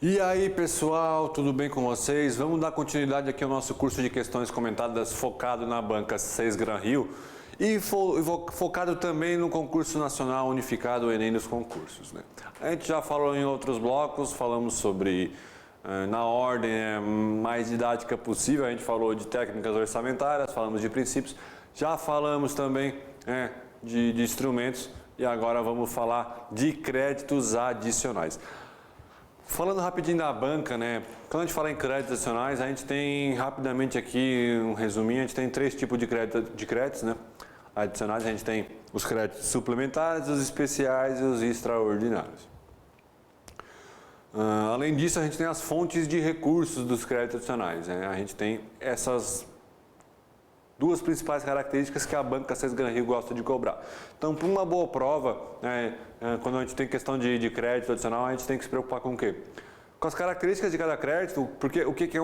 E aí pessoal, tudo bem com vocês? Vamos dar continuidade aqui ao nosso curso de questões comentadas focado na banca 6 Gran Rio e focado também no concurso nacional unificado, o Enem dos concursos, né? A gente já falou em outros blocos, falamos sobre, na ordem mais didática possível, a gente falou de técnicas orçamentárias, falamos de princípios, já falamos também de instrumentos e agora vamos falar de créditos adicionais. Falando rapidinho da banca, né? Quando a gente fala em créditos adicionais, a gente tem rapidamente aqui um resuminho, a gente tem três tipos de créditos, né? Adicionais, a gente tem os créditos suplementares, os especiais e os extraordinários. Além disso, a gente tem as fontes de recursos dos créditos adicionais, né? A gente tem essas duas principais características que a banca 6 Gran Rio gosta de cobrar. Então, para uma boa prova, quando a gente tem questão de crédito adicional, a gente tem que se preocupar com o quê? Com as características de cada crédito, porque o que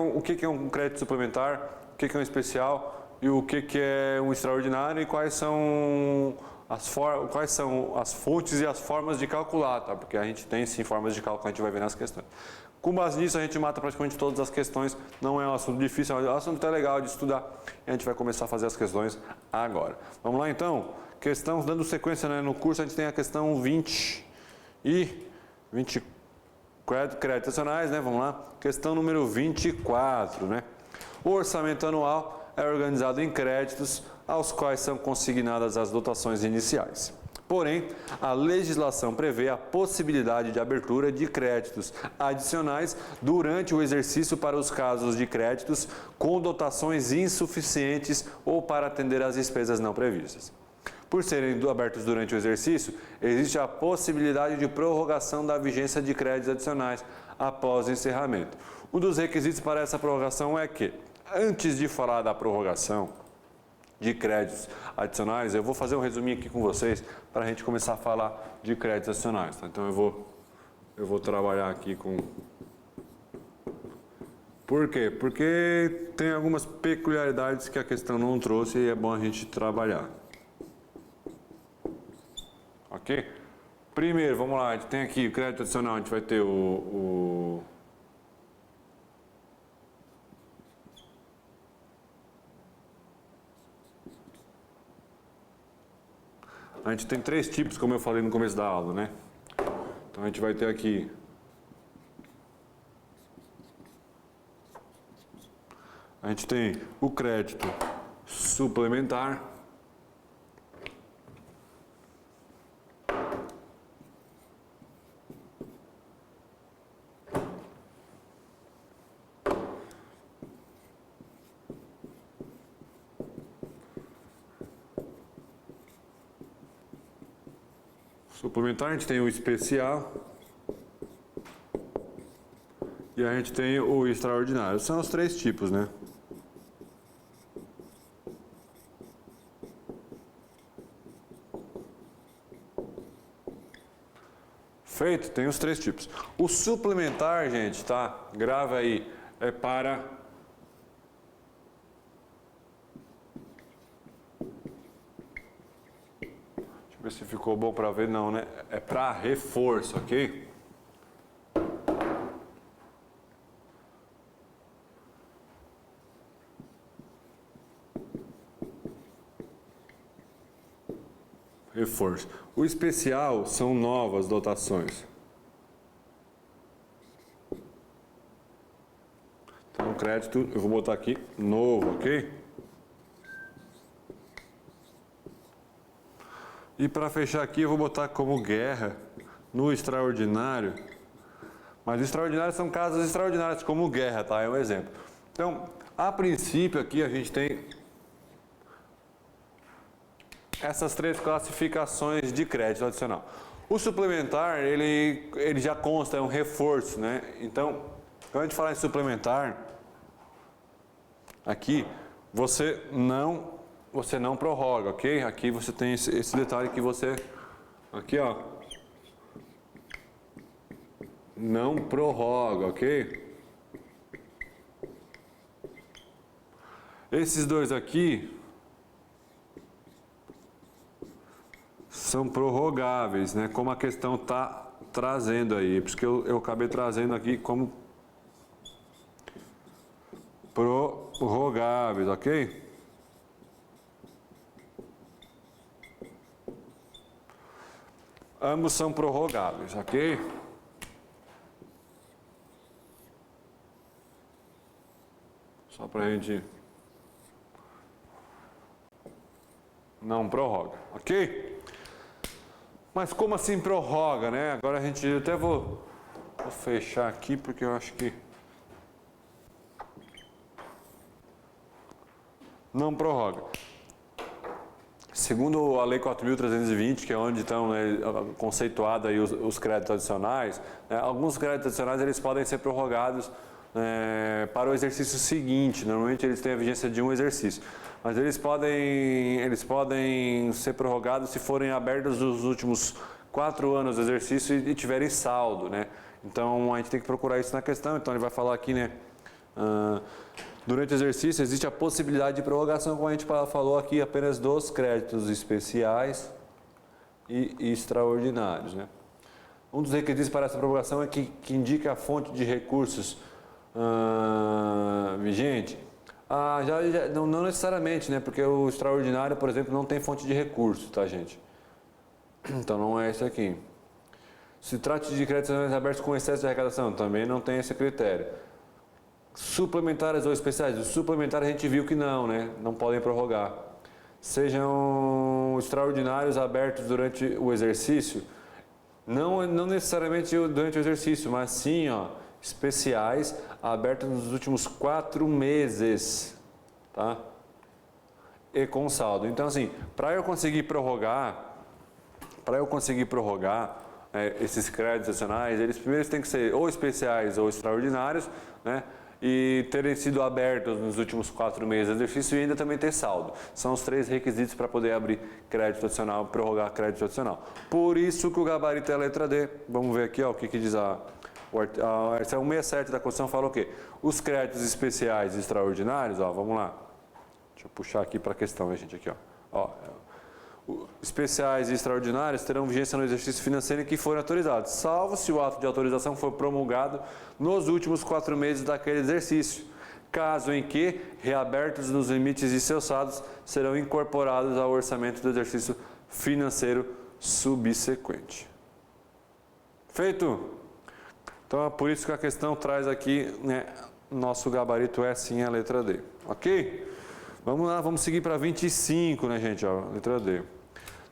é um crédito suplementar, o que é um especial e o que é um extraordinário e quais são as fontes e as formas de calcular, tá? Porque a gente tem sim formas de cálculo que a gente vai ver nas questões. Com base nisso, a gente mata praticamente todas as questões, não é um assunto difícil, é um assunto até legal de estudar e a gente vai começar a fazer as questões agora. Vamos lá então? Questão, dando sequência, né, no curso, a gente tem a questão 20 e 20 créditos adicionais, né? Vamos lá? Questão número 24, né? O orçamento anual é organizado em créditos, aos quais são consignadas as dotações iniciais. Porém, a legislação prevê a possibilidade de abertura de créditos adicionais durante o exercício para os casos de créditos com dotações insuficientes ou para atender às despesas não previstas. Por serem abertos durante o exercício, existe a possibilidade de prorrogação da vigência de créditos adicionais após o encerramento. Um dos requisitos para essa prorrogação é que, antes de falar da prorrogação de créditos adicionais, eu vou fazer um resuminho aqui com vocês para a gente começar a falar de créditos adicionais, tá? Então eu vou trabalhar aqui com... Por quê? Porque tem algumas peculiaridades que a questão não trouxe e é bom a gente trabalhar. Ok? Primeiro, vamos lá, a gente tem aqui o crédito adicional, a gente vai ter A gente tem três tipos, como eu falei no começo da aula, né? Então a gente vai ter aqui a gente tem o crédito suplementar, a gente tem o especial e a gente tem o extraordinário. São os três tipos, né? Feito? Tem os três tipos. O suplementar, gente, tá? Grava aí. É para... Ver se ficou bom para ver, não, né? É para reforço, ok? Reforço. O especial são novas dotações. Então, crédito, eu vou botar aqui novo, ok? E para fechar aqui, eu vou botar como guerra no extraordinário. Mas extraordinários são casos extraordinários, como guerra, tá? É um exemplo. Então, a princípio aqui a gente tem essas três classificações de crédito adicional. O suplementar, ele já consta, é um reforço, né? Então, quando a gente fala em suplementar, aqui você não prorroga, ok? Aqui você tem esse detalhe que você, aqui ó, não prorroga, ok? Esses dois aqui são prorrogáveis, né? Como a questão está trazendo aí, por isso que eu acabei trazendo aqui como prorrogáveis, ok? Ambos são prorrogáveis, ok? Só para a gente não prorroga, ok? Mas como assim prorroga, né? Agora a gente até vou fechar aqui porque eu acho que não prorroga. Segundo a Lei 4.320, que é onde estão, né, conceituados aí os créditos adicionais, né, alguns créditos adicionais eles podem ser prorrogados para o exercício seguinte. Normalmente eles têm a vigência de um exercício, mas eles podem ser prorrogados se forem abertos os últimos 4 anos do exercício e tiverem saldo, né? Então a gente tem que procurar isso na questão. Então ele vai falar aqui, né? Durante o exercício existe a possibilidade de prorrogação, como a gente falou aqui, apenas dos créditos especiais e extraordinários, né? Um dos requisitos para essa prorrogação é que indique a fonte de recursos vigente. Não necessariamente, né? Porque o extraordinário, por exemplo, não tem fonte de recurso, tá, gente? Então não é esse aqui. Se trata de créditos abertos com excesso de arrecadação, também não tem esse critério. Suplementares ou especiais? Os suplementares a gente viu que não, né? Não podem prorrogar. Sejam extraordinários abertos durante o exercício, não necessariamente durante o exercício, mas sim, ó, especiais abertos nos últimos 4 meses, tá? E com saldo. Então, assim, para eu conseguir prorrogar esses créditos adicionais, eles primeiro têm que ser ou especiais ou extraordinários, né? E terem sido abertos nos últimos 4 meses de exercício e ainda também ter saldo. São os 3 requisitos para poder abrir crédito adicional, prorrogar crédito adicional. Por isso que o gabarito é a letra D. Vamos ver aqui, ó, o que diz a artigo 167 da Constituição fala o quê? Os créditos especiais e extraordinários, ó, vamos lá. Deixa eu puxar aqui para a questão, né, gente, aqui, ó. Especiais e extraordinários terão vigência no exercício financeiro em que forem autorizados, salvo se o ato de autorização for promulgado nos últimos 4 meses daquele exercício, caso em que, reabertos nos limites de seus saldos, serão incorporados ao orçamento do exercício financeiro subsequente. Feito? Então é por isso que a questão traz aqui, né, nosso gabarito é sim a letra D, ok? Vamos lá, vamos seguir para 25, né, gente? Ó, letra D.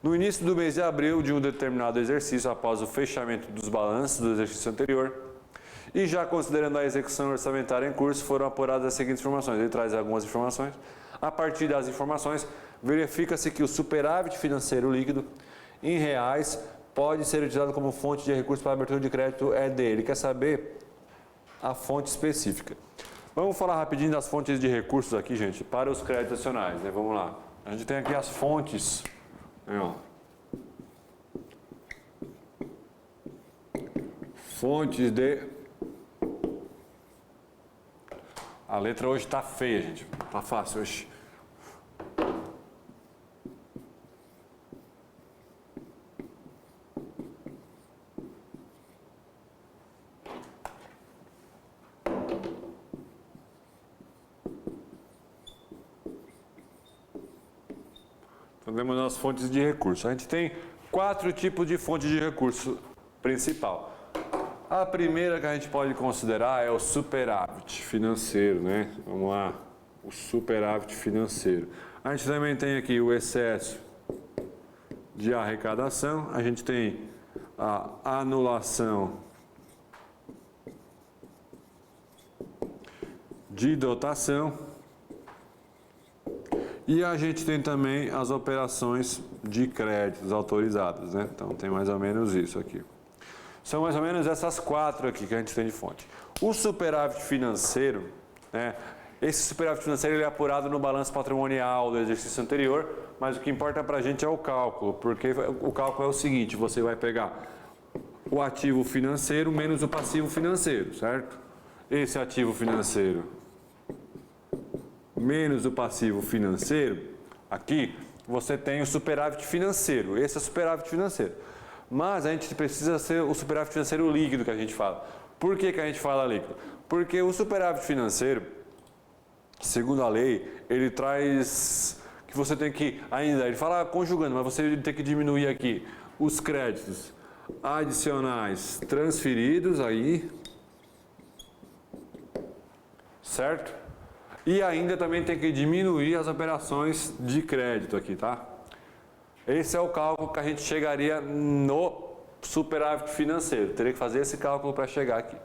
No início do mês de abril de um determinado exercício, após o fechamento dos balanços do exercício anterior, e já considerando a execução orçamentária em curso, foram apuradas as seguintes informações. Ele traz algumas informações. A partir das informações, verifica-se que o superávit financeiro líquido em reais pode ser utilizado como fonte de recursos para a abertura de crédito ED. Ele quer saber a fonte específica. Vamos falar rapidinho das fontes de recursos aqui, gente, para os créditos adicionais, né? Vamos lá. A gente tem aqui as fontes, né, ó. Fontes de... A letra hoje tá feia, gente. Tá fácil hoje. Então, temos as fontes de recurso. A gente tem 4 tipos de fonte de recurso principal. A primeira que a gente pode considerar é o superávit financeiro, né? Vamos lá, o superávit financeiro. A gente também tem aqui o excesso de arrecadação, a gente tem a anulação de dotação e a gente tem também as operações de créditos autorizadas, né? Então tem mais ou menos isso aqui. São mais ou menos essas 4 aqui que a gente tem de fonte. O superávit financeiro, né? Esse superávit financeiro ele é apurado no balanço patrimonial do exercício anterior, mas o que importa para a gente é o cálculo, porque o cálculo é o seguinte: você vai pegar o ativo financeiro menos o passivo financeiro, certo? Esse ativo financeiro menos o passivo financeiro, aqui você tem o superávit financeiro, esse é o superávit financeiro. Mas a gente precisa ser o superávit financeiro líquido que a gente fala. Por que que a gente fala líquido? Porque o superávit financeiro, segundo a lei, ele traz que você tem que, ainda, ele fala conjugando, mas você tem que diminuir aqui os créditos adicionais transferidos aí, certo? E ainda também tem que diminuir as operações de crédito aqui, tá? Esse é o cálculo que a gente chegaria no superávit financeiro. Teria que fazer esse cálculo para chegar aqui.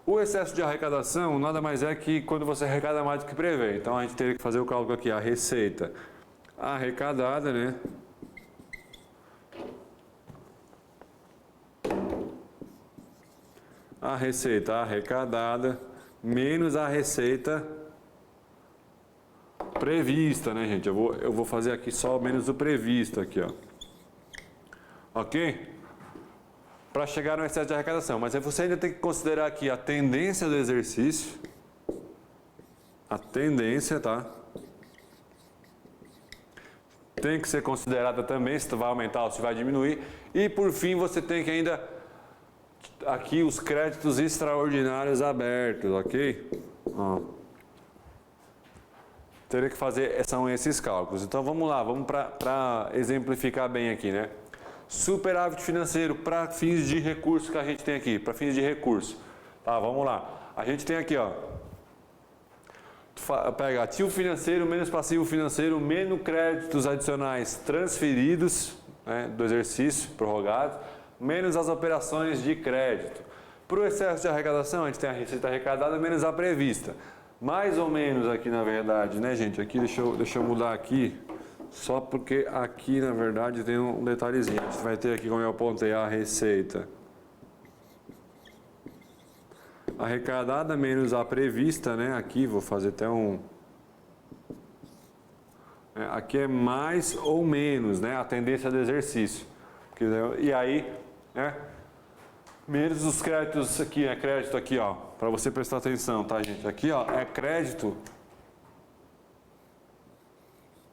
O excesso de arrecadação nada mais é que quando você arrecada mais do que prevê. Então a gente teria que fazer o cálculo aqui, a receita arrecadada, né? A receita arrecadada menos a receita prevista, né, gente? Eu vou fazer aqui só menos o previsto aqui, ó. Ok? Para chegar no excesso de arrecadação. Mas aí você ainda tem que considerar aqui a tendência do exercício. A tendência, tá? Tem que ser considerada também se vai aumentar ou se vai diminuir. E por fim você tem que ainda aqui os créditos extraordinários abertos, ok? Ó. Teria que fazer, são esses cálculos. Então vamos lá, vamos para exemplificar bem aqui, né? Superávit financeiro para fins de recurso que a gente tem aqui, para fins de recurso. Tá, vamos lá. A gente tem aqui, ó. Pega ativo financeiro menos passivo financeiro menos créditos adicionais transferidos, né, do exercício prorrogado, menos as operações de crédito. Para o excesso de arrecadação, a gente tem a receita arrecadada menos a prevista. Mais ou menos aqui, na verdade, né, gente? Aqui, deixa eu mudar aqui. Só porque aqui, na verdade, tem um detalhezinho. A gente vai ter aqui, como eu apontei, a receita arrecadada menos a prevista, né? Aqui, vou fazer até um... aqui é mais ou menos, né? A tendência do exercício. E aí, né? Menos os créditos aqui, né? Crédito aqui, ó. Para você prestar atenção, tá, gente? Aqui, ó, é crédito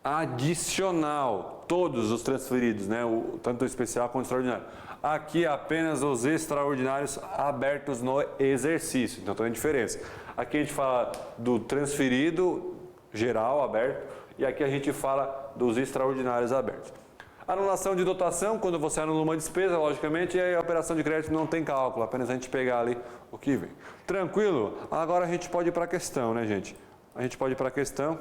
adicional, todos os transferidos, né? Tanto o especial quanto o extraordinário. Aqui apenas os extraordinários abertos no exercício, então tem diferença. Aqui a gente fala do transferido geral aberto e aqui a gente fala dos extraordinários abertos. Anulação de dotação, quando você anula uma despesa, logicamente, e a operação de crédito não tem cálculo, apenas a gente pegar ali o que vem. Tranquilo? Agora a gente pode ir para a questão, né, gente? A gente pode ir para a questão.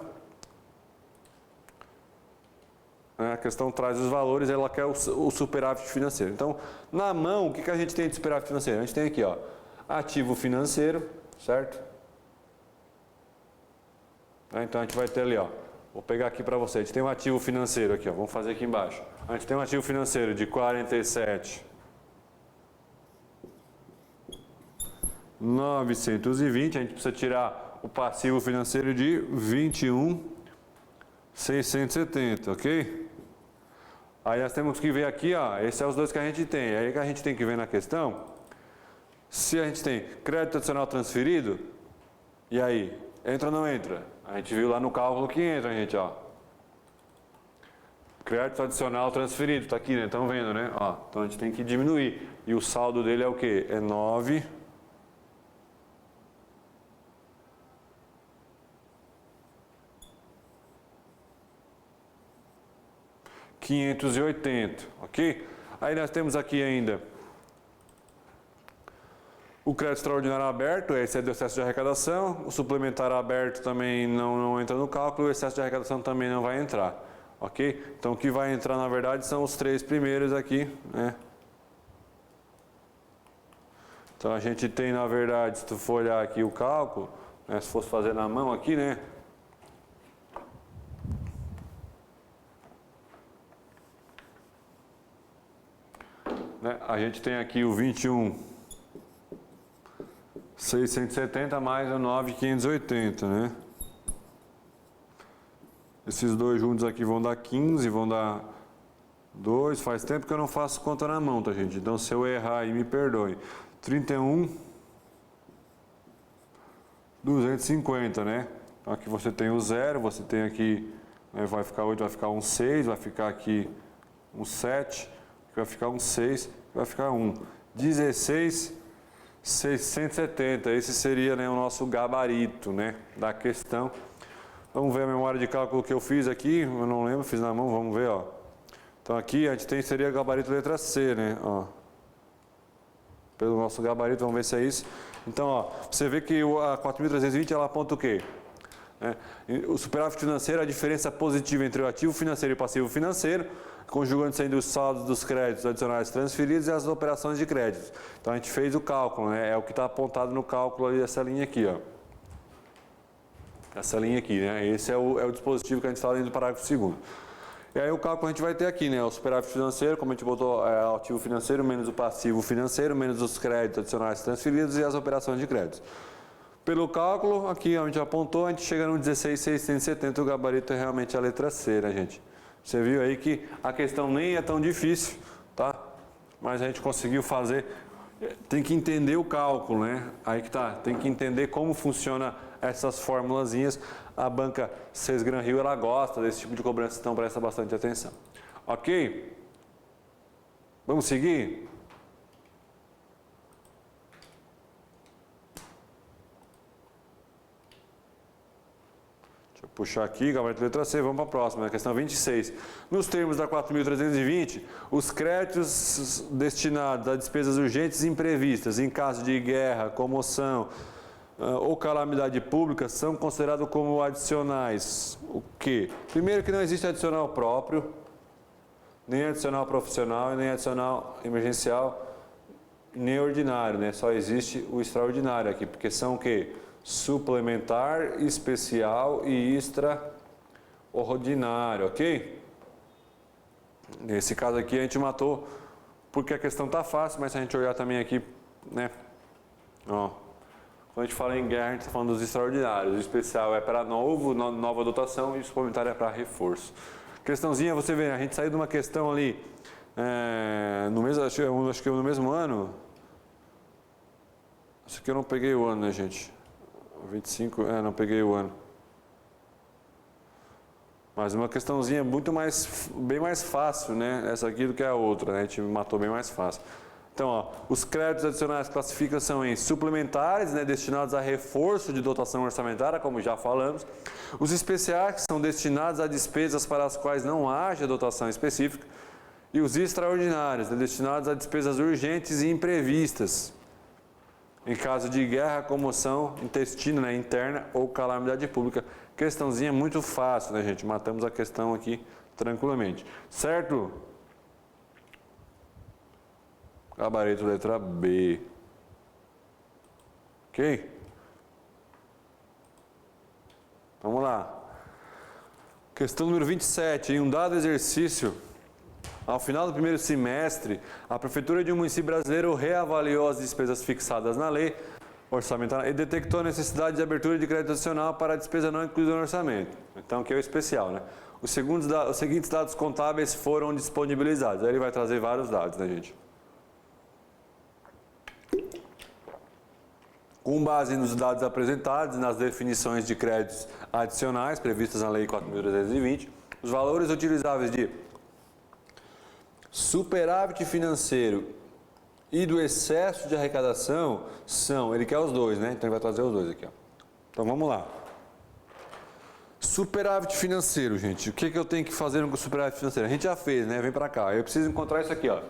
A questão traz os valores, ela quer o superávit financeiro. Então, na mão, o que a gente tem de superávit financeiro? A gente tem aqui, ó, ativo financeiro, certo? Então, a gente vai ter ali, ó, vou pegar aqui para você, a gente tem um ativo financeiro aqui, ó, vamos fazer aqui embaixo. A gente tem um ativo financeiro de 47.920, a gente precisa tirar o passivo financeiro de 21.670, ok? Aí nós temos que ver aqui, ó, esses são os dois que a gente tem. Aí que a gente tem que ver na questão, se a gente tem crédito adicional transferido, e aí, entra ou não entra? A gente viu lá no cálculo que entra, gente, ó. Crédito adicional transferido, tá aqui, né? Estão vendo, né? Ó, então a gente tem que diminuir. E o saldo dele é o quê? É 9. R$580, ok? Aí nós temos aqui ainda o crédito extraordinário aberto, esse é do excesso de arrecadação, o suplementar aberto também não entra no cálculo, o excesso de arrecadação também não vai entrar, ok? Então o que vai entrar na verdade são os três primeiros aqui, né? Então a gente tem na verdade, se tu for olhar aqui o cálculo, né, se fosse fazer na mão aqui, né? A gente tem aqui o 21.670 mais o 9.580, né? Esses dois juntos aqui vão dar 15, vão dar 2. Faz tempo que eu não faço conta na mão, tá, gente? Então, se eu errar aí, me perdoe. 31.250, né? Então, aqui você tem o 0, você tem aqui, né, vai ficar 8, vai ficar um 6, vai ficar aqui um 7. vai ficar um 6, vai ficar 1. 16.670, esse seria, né, o nosso gabarito, né, da questão. Vamos ver a memória de cálculo que eu fiz aqui, eu não lembro, fiz na mão, vamos ver, ó. Então aqui a gente seria gabarito letra C, né, ó. Pelo nosso gabarito, vamos ver se é isso. Então, ó, você vê que a 4.320 ela aponta o quê? O superávit financeiro é a diferença positiva entre o ativo financeiro e o passivo financeiro, conjugando-se ainda os saldos dos créditos adicionais transferidos e as operações de créditos. Então a gente fez o cálculo, né? É o que está apontado no cálculo ali, essa linha aqui, ó. Essa linha aqui, né? Esse é o dispositivo que a gente está lendo do parágrafo 2º. E aí o cálculo a gente vai ter aqui, né? O superávit financeiro, como a gente botou, é o ativo financeiro menos o passivo financeiro, menos os créditos adicionais transferidos e as operações de créditos. Pelo cálculo, aqui a gente apontou, a gente chega no 16.670, o gabarito é realmente a letra C, né, gente? Você viu aí que a questão nem é tão difícil, tá? Mas a gente conseguiu fazer, tem que entender o cálculo, né? Aí que tá, tem que entender como funciona essas formulazinhas. A banca Cés Gran Rio, ela gosta desse tipo de cobrança, então presta bastante atenção. Ok? Vamos seguir? Puxar aqui, gabarito letra C, vamos para a próxima, né? Questão 26. Nos termos da 4.320, os créditos destinados a despesas urgentes e imprevistas, em caso de guerra, comoção ou calamidade pública, são considerados como adicionais. O quê? Primeiro que não existe adicional próprio, nem adicional profissional, nem adicional emergencial, nem ordinário, né? Só existe o extraordinário aqui, porque são o quê? Suplementar, especial e extraordinário, ok? Nesse caso aqui a gente matou porque a questão está fácil, mas se a gente olhar também aqui, né? Ó, quando a gente fala em guerra, a gente está falando dos extraordinários. O especial é para nova dotação e o suplementar é para reforço. Questãozinha, você vê, a gente saiu de uma questão ali, no mesmo, acho que no mesmo ano. Isso aqui eu não peguei o ano, né, gente? 25, não peguei o ano. Mas uma questãozinha bem mais fácil, né? Essa aqui do que a outra, né? A gente matou bem mais fácil. Então, ó, os créditos adicionais classificam em suplementares, né? Destinados a reforço de dotação orçamentária, como já falamos. Os especiais, que são destinados a despesas para as quais não haja dotação específica. E os extraordinários, né? Destinados a despesas urgentes e imprevistas. Em caso de guerra, comoção intestina, né, interna ou calamidade pública. Questãozinha muito fácil, né, gente? Matamos a questão aqui tranquilamente. Certo? Gabarito letra B. Ok? Vamos lá. Questão número 27. Em um dado exercício, ao final do primeiro semestre, a Prefeitura de um município brasileiro reavaliou as despesas fixadas na lei orçamentária e detectou a necessidade de abertura de crédito adicional para a despesa não incluída no orçamento. Então, que é o especial, né? Os seguintes dados contábeis foram disponibilizados. Aí ele vai trazer vários dados, né, gente? Com base nos dados apresentados e nas definições de créditos adicionais previstas na Lei 4.320, os valores utilizáveis de superávit financeiro e do excesso de arrecadação são, ele quer os dois, né? Então ele vai trazer os dois aqui, ó. Então vamos lá. Superávit financeiro, gente. O que eu tenho que fazer com o superávit financeiro? A gente já fez, né? Vem para cá. Eu preciso encontrar isso aqui, ó.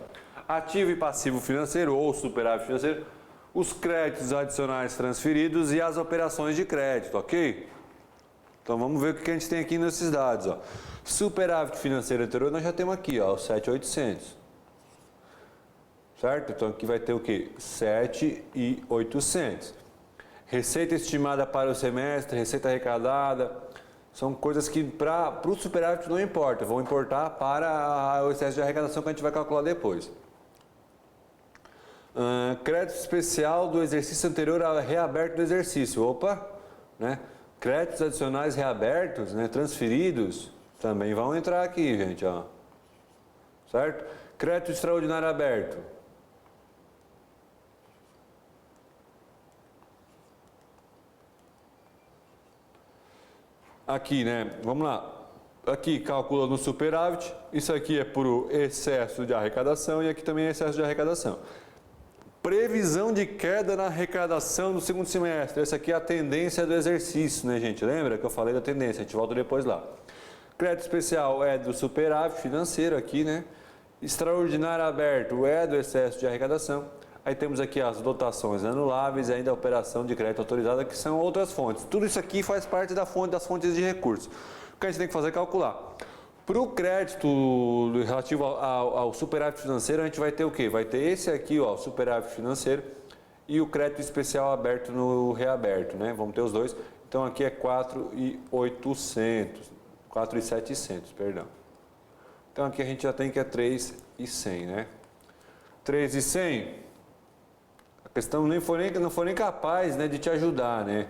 Ativo e passivo financeiro ou superávit financeiro, os créditos adicionais transferidos e as operações de crédito, ok? Então vamos ver o que a gente tem aqui nesses dados, ó. Superávit financeiro anterior nós já temos aqui, ó, 7.800. Certo? Então aqui vai ter o quê? 7.800. Receita estimada para o semestre, receita arrecadada, são coisas que para o superávit não importa, vão importar para o excesso de arrecadação que a gente vai calcular depois. Crédito especial do exercício anterior ao reaberto do exercício. Opa, né? Créditos adicionais reabertos, né, transferidos, também vão entrar aqui, gente, ó. Certo? Crédito extraordinário aberto. Aqui, né? Vamos lá. aqui calcula no superávit, isso aqui é por excesso de arrecadação e aqui também é excesso de arrecadação. Previsão de queda na arrecadação no segundo semestre, essa aqui é a tendência do exercício, né, gente? Lembra que eu falei da tendência, a gente volta depois lá. Crédito especial é do superávit financeiro aqui, né? Extraordinário aberto é do excesso de arrecadação. Aí temos aqui as dotações anuláveis e ainda a operação de crédito autorizada, que são outras fontes. Tudo isso aqui faz parte das fontes de recursos. O que a gente tem que fazer é calcular. Para o crédito relativo ao superávit financeiro, a gente vai ter o quê? Vai ter esse aqui, ó, o superávit financeiro, e o crédito especial aberto no reaberto, né? Vamos ter os dois. Então aqui é 4.700, perdão. Então aqui a gente já tem que é 3.100, né? 3.100, a questão não foi nem capaz, né, de te ajudar, né,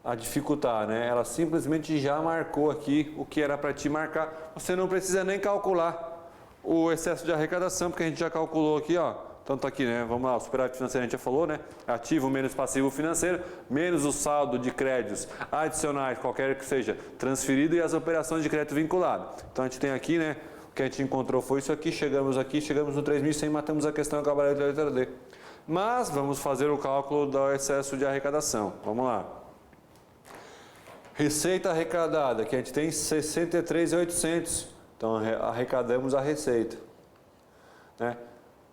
a dificultar, né? Ela simplesmente já marcou aqui o que era para te marcar. Você não precisa nem calcular o excesso de arrecadação, porque a gente já calculou aqui, ó. Então tá aqui, né? Vamos lá, o superávit financeiro a gente já falou, né? Ativo menos passivo financeiro, menos o saldo de créditos adicionais, qualquer que seja, transferido, e as operações de crédito vinculado. Então a gente tem aqui, né? O que a gente encontrou foi isso aqui, chegamos no 3.100, matamos a questão, acabaram da letra D. Mas vamos fazer o cálculo do excesso de arrecadação. Vamos lá. Receita arrecadada, que a gente tem 63.800. Então arrecadamos a receita, né?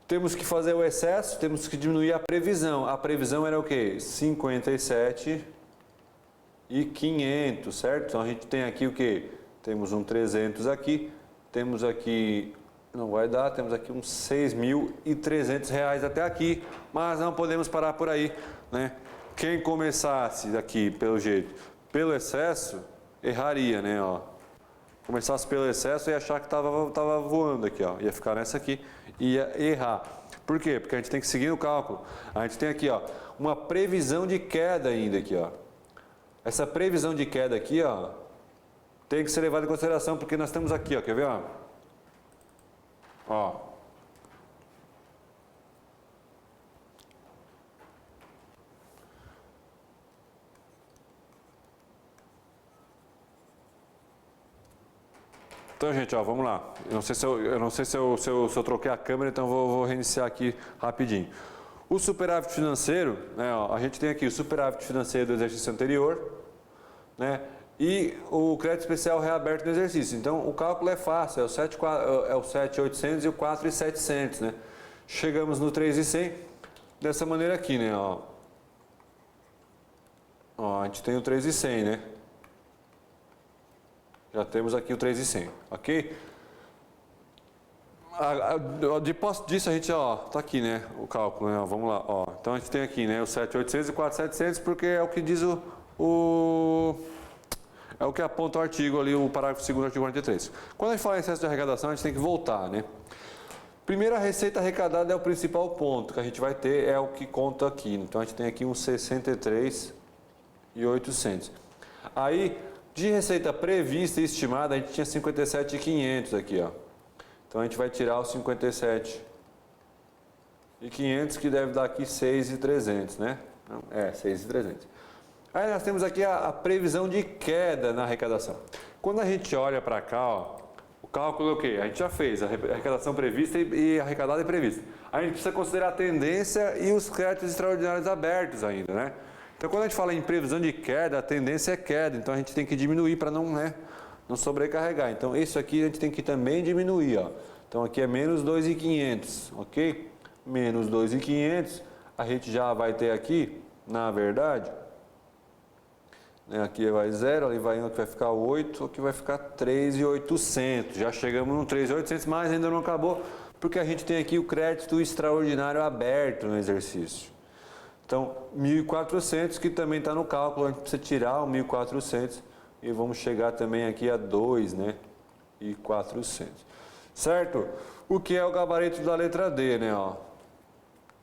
Temos que fazer o excesso, temos que diminuir a previsão. A previsão era o quê? 57.500, certo? Então a gente tem aqui o quê? Temos um 300 aqui, temos aqui, não vai dar, temos aqui uns R$6.300 até aqui, mas não podemos parar por aí, né? Quem começasse aqui, pelo jeito, pelo excesso, erraria, né? Ó. Começasse pelo excesso e achar que tava voando aqui, ó. Ia ficar nessa aqui, ia errar. Por quê? Porque a gente tem que seguir no cálculo. A gente tem aqui, ó, uma previsão de queda ainda aqui, ó. Essa previsão de queda aqui, ó, tem que ser levada em consideração, porque nós temos aqui, ó, quer ver, ó? Ó. Então, gente, ó, vamos lá. Eu não sei se eu troquei a câmera, então vou reiniciar aqui rapidinho. O superávit financeiro, né, ó, a gente tem aqui o superávit financeiro do exercício anterior, né, e o crédito especial reaberto no exercício. Então, o cálculo é fácil, é o 7.800 e o 4.700, né? Chegamos no 3.100 dessa maneira aqui, né, ó. Ó, a gente tem o 3.100, né? Já temos aqui o 3.100, ok? Depois disso a gente, ó, tá aqui, né, o cálculo, né, ó, vamos lá, ó. Então a gente tem aqui, né, o 7.800 e 4.700, porque é o que diz é o que aponta o artigo ali, o parágrafo 2º do artigo 43. Quando a gente fala em excesso de arrecadação, a gente tem que voltar, né? Primeiro, a receita arrecadada é o principal ponto que a gente vai ter, é o que conta aqui. Então a gente tem aqui uns 63.800. Aí, de receita prevista e estimada, a gente tinha 57.500 aqui, ó. Então a gente vai tirar os 57.500, que deve dar aqui 6.300, né? Não, 6.300. Aí nós temos aqui a previsão de queda na arrecadação. Quando a gente olha para cá, ó, o cálculo é o quê? A gente já fez a arrecadação prevista e arrecadada e prevista. A gente precisa considerar a tendência e os créditos extraordinários abertos ainda, né? Então, quando a gente fala em previsão de queda, a tendência é queda. Então, a gente tem que diminuir para não, né, não sobrecarregar. Então, isso aqui a gente tem que também diminuir, ó. Então, aqui é menos 2.500, ok? Menos 2.500, a gente já vai ter aqui, na verdade, né, aqui vai 0, ali vai 1, aqui vai ficar 8, aqui vai ficar 3.800. Já chegamos no 3.800, mas ainda não acabou, porque a gente tem aqui o crédito extraordinário aberto no exercício. Então, 1.400, que também está no cálculo, a gente precisa tirar o 1.400 e vamos chegar também aqui a 2, né? E 400. Certo? O que é o gabarito da letra D, né? Ó.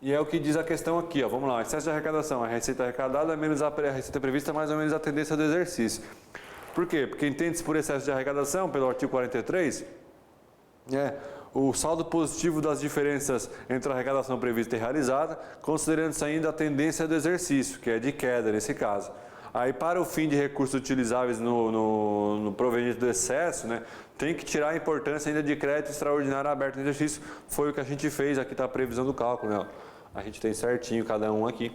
E é o que diz a questão aqui, ó. Vamos lá, excesso de arrecadação, a receita arrecadada menos a receita prevista, mais ou menos a tendência do exercício. Por quê? Porque entende-se por excesso de arrecadação, pelo artigo 43, o saldo positivo das diferenças entre a arrecadação prevista e realizada, considerando-se ainda a tendência do exercício, que é de queda nesse caso. Aí, para o fim de recursos utilizáveis no proveniente do excesso, né, tem que tirar a importância ainda de crédito extraordinário aberto no exercício. Foi o que a gente fez, aqui está a previsão do cálculo, né? A gente tem certinho cada um aqui.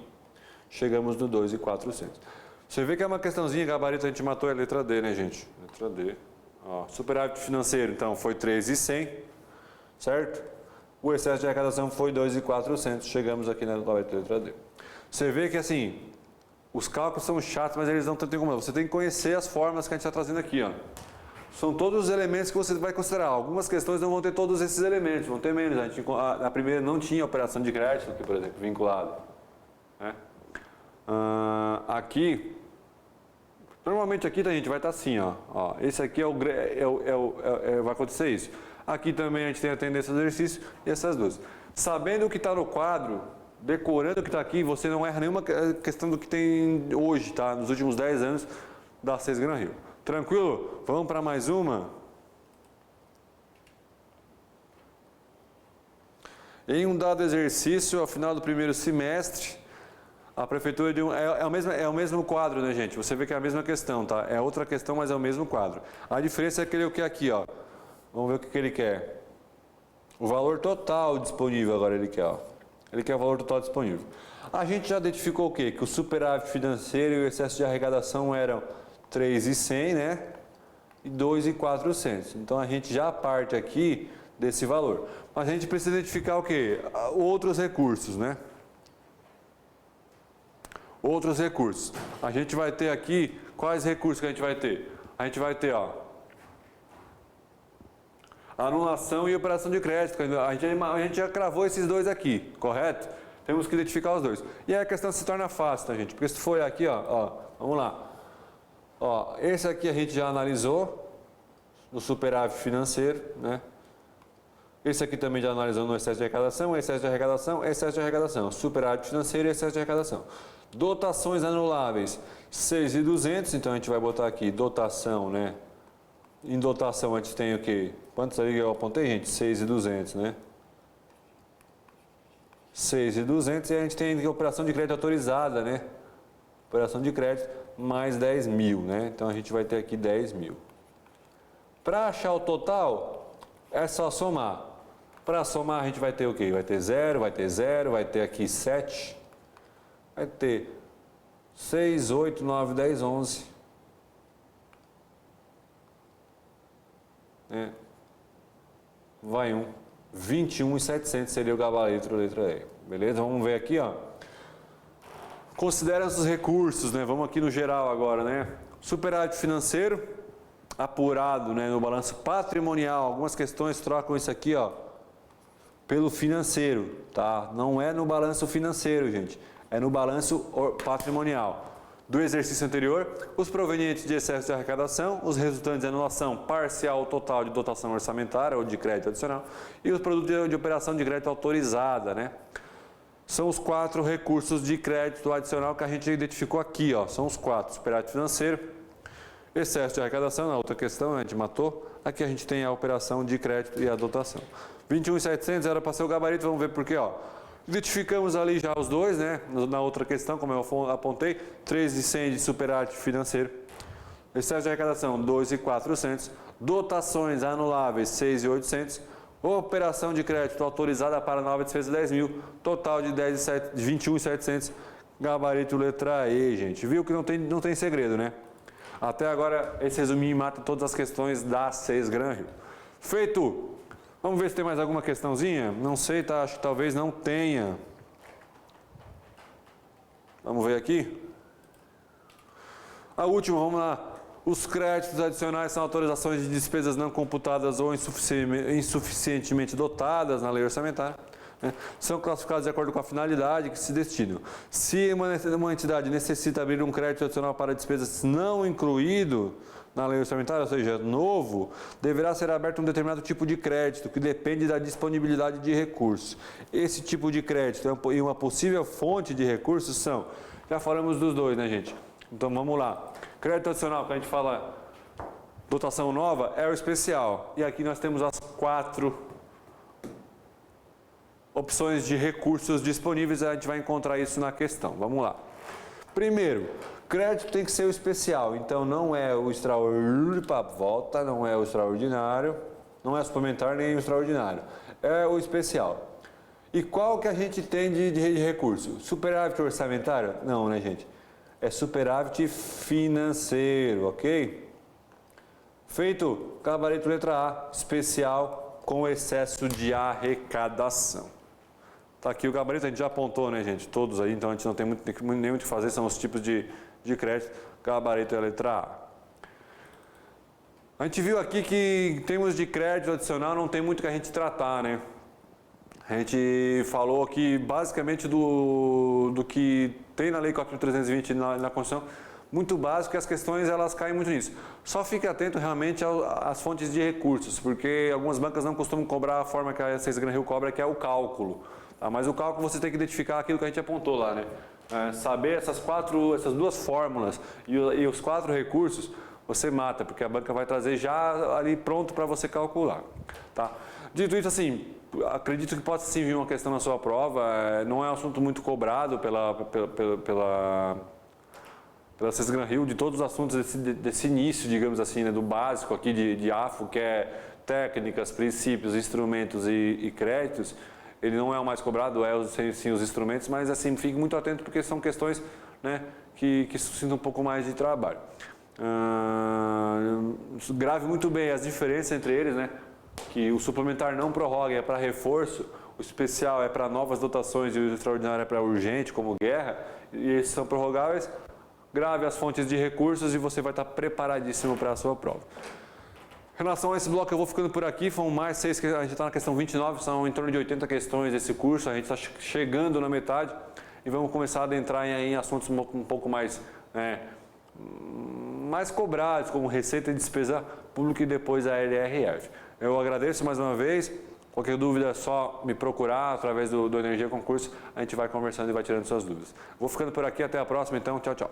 Chegamos no 2.400. Você vê que é uma questãozinha, gabarito a gente matou, é a letra D, né, gente? Letra D. Ó, superávit financeiro, então, foi 3.100, certo? O excesso de arrecadação foi 2.400. Chegamos aqui na letra D. Você vê que, assim, os cálculos são chatos, mas eles não tem como. Você tem que conhecer as fórmulas que a gente está trazendo aqui, ó. São todos os elementos que você vai considerar. Algumas questões não vão ter todos esses elementos, vão ter menos. A primeira não tinha operação de crédito aqui, por exemplo, vinculado. Né? Aqui, normalmente aqui a gente vai estar assim, ó. Esse aqui vai acontecer isso. Aqui também a gente tem a tendência do exercício e essas duas. Sabendo o que está no quadro, decorando o que está aqui, você não erra nenhuma questão do que tem hoje, tá? Nos últimos 10 anos da 6 Gran Rio. Tranquilo? Vamos para mais uma? Em um dado exercício, ao final do primeiro semestre, a prefeitura de é o mesmo quadro, né, gente? Você vê que é a mesma questão, tá? É outra questão, mas é o mesmo quadro. A diferença é que ele quer aqui, ó. Vamos ver o que ele quer. O valor total disponível agora ele quer, ó. Ele quer o valor total disponível. A gente já identificou o quê? Que o superávit financeiro e o excesso de arrecadação eram 3.100, né? E 2.400. Então a gente já parte aqui desse valor. Mas a gente precisa identificar o quê? Outros recursos, né? Outros recursos. A gente vai ter aqui, quais recursos que a gente vai ter? A gente vai ter, ó, anulação e operação de crédito. A gente já cravou esses dois aqui, correto? Temos que identificar os dois. E aí a questão se torna fácil, tá, gente? Porque se for aqui, ó, vamos lá. Ó, esse aqui a gente já analisou no superávit financeiro, né? Esse aqui também já analisou no excesso de arrecadação, excesso de arrecadação, excesso de arrecadação, superávit financeiro e excesso de arrecadação. Dotações anuláveis, 6.200, então a gente vai botar aqui dotação, né? Em dotação a gente tem o quê? Quantos aí eu apontei, gente? 6.200, né? 6.200 e a gente tem operação de crédito autorizada, né? Operação de crédito mais 10.000, né? Então a gente vai ter aqui 10.000. Para achar o total, é só somar. Para somar a gente vai ter o quê? Vai ter 0, vai ter 0, vai ter aqui 7, vai ter 6, 8, 9, 10, 11. Vai 21.700 seria o gabarito, letra E. Beleza? Vamos ver aqui, ó. Considera os recursos, né? Vamos aqui no geral agora, né? Superávit financeiro apurado, né, no balanço patrimonial. Algumas questões trocam isso aqui, ó, pelo financeiro, tá? Não é no balanço financeiro, gente. É no balanço patrimonial. Do exercício anterior, os provenientes de excesso de arrecadação, os resultantes de anulação parcial ou total de dotação orçamentária ou de crédito adicional e os produtos de operação de crédito autorizada, né? São os 4 recursos de crédito adicional que a gente identificou aqui, ó. São os 4, superávit financeiro, excesso de arrecadação, na outra questão a gente matou. Aqui a gente tem a operação de crédito e a dotação. 21.700 era para ser o gabarito, vamos ver por quê, ó. Identificamos ali já os dois, né? Na outra questão, como eu apontei, 3.100 de superávit financeiro, excesso de arrecadação 2.400, dotações anuláveis 6.800, operação de crédito autorizada para nova despesa 10.000, total de 21.700, gabarito letra E, gente. Viu que não tem segredo, né? Até agora esse resuminho mata todas as questões da 6 Gran Rio. Feito! Vamos ver se tem mais alguma questãozinha? Não sei, tá? Acho que talvez não tenha. Vamos ver aqui? A última, vamos lá. Os créditos adicionais são autorizações de despesas não computadas ou insuficientemente dotadas na lei orçamentária. Né? São classificados de acordo com a finalidade que se destinam. Se uma entidade necessita abrir um crédito adicional para despesas não incluído na lei orçamentária, ou seja, novo, deverá ser aberto um determinado tipo de crédito que depende da disponibilidade de recursos. Esse tipo de crédito e uma possível fonte de recursos são, já falamos dos dois, né, gente? Então vamos lá. Crédito adicional, que a gente fala dotação nova, é o especial. E aqui nós temos as 4 opções de recursos disponíveis, a gente vai encontrar isso na questão. Vamos lá. Primeiro, crédito tem que ser o especial, então não é o extraordinário para volta, não é o extraordinário, não é o suplementar nem o extraordinário, é o especial. E qual que a gente tem de recurso? Superávit orçamentário? Não, né, gente? É superávit financeiro, ok? Feito, gabarito letra A, especial com excesso de arrecadação. Tá aqui o gabarito, a gente já apontou, né, gente? Todos aí, então a gente não tem nem muito o que fazer, são os tipos de crédito. Gabarito é a letra A. A gente viu aqui que em termos de crédito adicional não tem muito que a gente tratar, né? A gente falou aqui basicamente do que tem na Lei 4.320 na Constituição, muito básico, e as questões elas caem muito nisso. Só fique atento realmente às fontes de recursos, porque algumas bancas não costumam cobrar a forma que a C6 Gran Rio cobra, que é o cálculo. Tá? Mas o cálculo você tem que identificar aquilo que a gente apontou lá, né? Saber essas duas fórmulas e os 4 recursos, você mata, porque a banca vai trazer já ali pronto para você calcular. Tá? Dito isso, assim, acredito que possa sim vir uma questão na sua prova, não é um assunto muito cobrado pela C6 Gran Rio, de todos os assuntos desse início, digamos assim, né, do básico aqui de AFO, que é técnicas, princípios, instrumentos e créditos. Ele não é o mais cobrado, sim os instrumentos, mas assim, fique muito atento porque são questões, né, que suscitam um pouco mais de trabalho. Grave muito bem as diferenças entre eles, né, que o suplementar não prorroga é para reforço, o especial é para novas dotações e o extraordinário é para urgente, como guerra, e esses são prorrogáveis. Grave as fontes de recursos e você vai estar preparadíssimo para a sua prova. Em relação a esse bloco, eu vou ficando por aqui. Foram mais 6, a gente está na questão 29, são em torno de 80 questões desse curso. A gente está chegando na metade e vamos começar a adentrar em assuntos um pouco mais, mais cobrados, como receita e despesa pública e depois a LRF. Eu agradeço mais uma vez. Qualquer dúvida é só me procurar através do Energia Concurso. A gente vai conversando e vai tirando suas dúvidas. Vou ficando por aqui, até a próxima, então. Tchau, tchau.